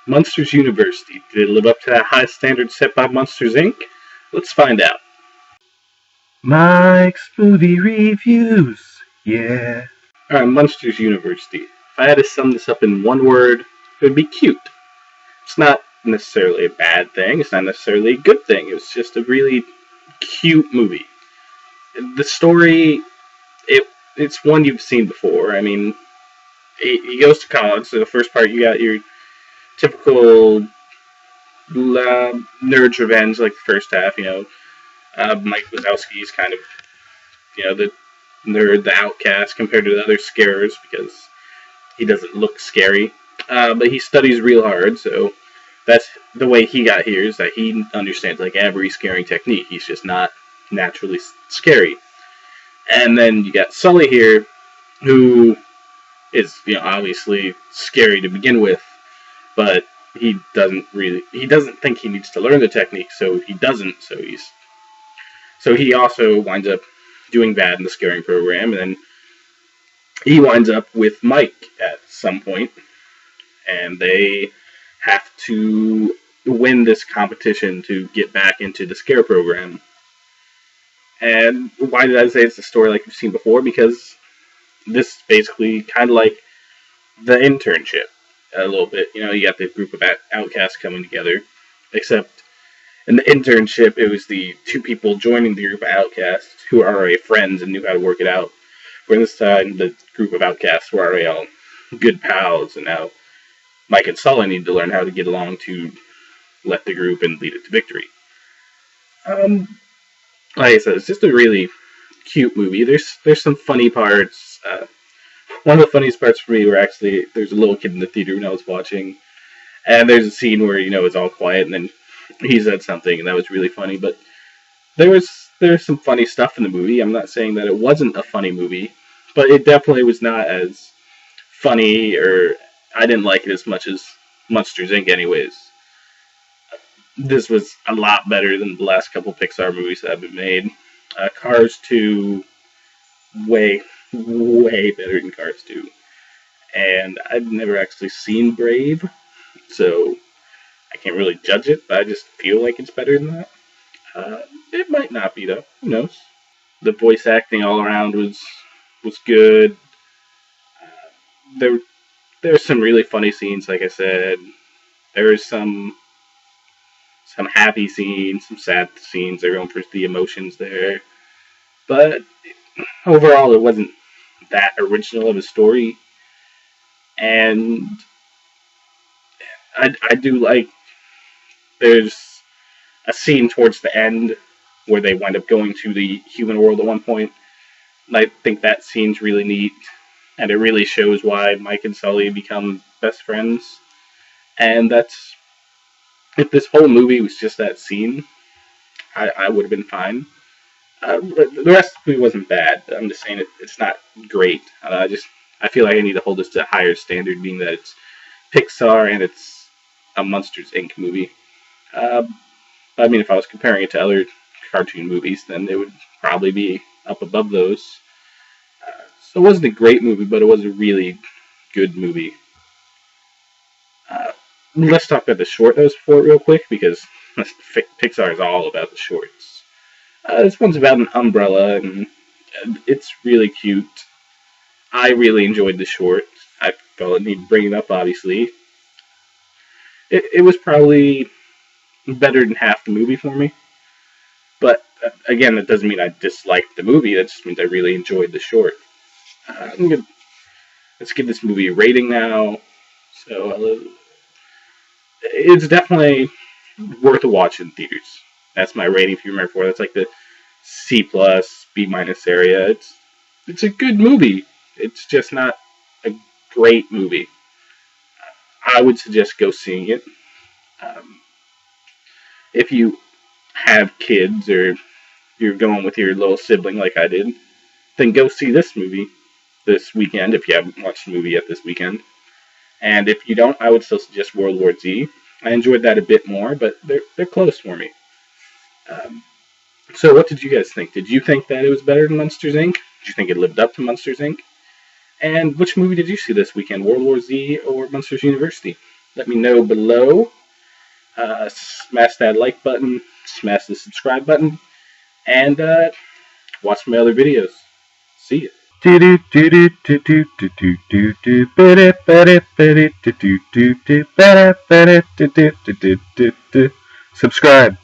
Monsters University. Did it live up to that high standard set by Monsters Inc.? Let's find out. Mike's Movie Reviews. Yeah. Alright, Monsters University. If I had to sum this up in one word, it would be cute. It's not necessarily a bad thing, it's not necessarily a good thing, it's just a really cute movie. The story, it's one you've seen before. I mean, he goes to college, so the first part you got your typical nerd's revenge, like the first half, Mike Wazowski's kind of, the nerd, the outcast compared to the other scarers because he doesn't look scary. But he studies real hard, so that's the way he got here, is that he understands like every scaring technique. He's just not naturally scary. And then you got Sully here, who is, obviously scary to begin with, but he doesn't think he needs to learn the technique, so he doesn't, so he also winds up doing bad in the scaring program, and then he winds up with Mike at some point, and they have to win this competition to get back into the scare program. And why did I say it's a story like you've seen before? Because this is basically kind of like the internship, a little bit. You got the group of outcasts coming together, except in the internship, it was the two people joining the group of outcasts who are already friends and knew how to work it out. Where this time, the group of outcasts were already all good pals, and now Mike and Sully need to learn how to get along to let the group and lead it to victory. Like I said, it's just a really cute movie. There's some funny parts. One of the funniest parts for me were actually, there's a little kid in the theater when I was watching, and there's a scene where, it's all quiet, and then he said something, and that was really funny. But there's some funny stuff in the movie. I'm not saying that it wasn't a funny movie, but it definitely was not as funny, or I didn't like it as much as Monsters Inc. anyways. This was a lot better than the last couple Pixar movies that have been made. Cars 2, way better than Cars 2. And I've never actually seen Brave, so I can't really judge it, but I just feel like it's better than that. It might not be, though. Who knows? The voice acting all around was good. There's some really funny scenes, like I said. There's some happy scenes, some sad scenes. They're going for the emotions there. But overall, it wasn't that original of a story. And I do like, there's a scene towards the end where they wind up going to the human world at one point. And I think that scene's really neat. And it really shows why Mike and Sully become best friends. And if this whole movie was just that scene, I would have been fine. The rest of the movie wasn't bad. I'm just saying it's not great. I feel like I need to hold this to a higher standard, being that it's Pixar and it's a Monsters Inc. movie. I mean, if I was comparing it to other cartoon movies, then it would probably be up above those. So it wasn't a great movie, but it was a really good movie. Let's talk about the short that was before real quick, because Pixar is all about the shorts. This one's about an umbrella, and it's really cute. I really enjoyed the short. I felt I need to bring it up, obviously. It was probably better than half the movie for me. But, again, that doesn't mean I disliked the movie. That just means I really enjoyed the short. Let's give this movie a rating now. So, it's definitely worth a watch in theaters. That's my rating for Humor 4. That's like the C+, B- area. It's a good movie. It's just not a great movie. I would suggest go seeing it. If you have kids, or you're going with your little sibling like I did, then go see this movie this weekend, if you haven't watched the movie yet this weekend. And if you don't, I would still suggest World War Z. I enjoyed that a bit more, but they're close for me. So what did you guys think? Did you think that it was better than Monsters, Inc.? Did you think it lived up to Monsters, Inc.? And which movie did you see this weekend, World War Z or Monsters University? let me know below. Smash that like button, smash the subscribe button, and watch my other videos. See ya. Subscribe.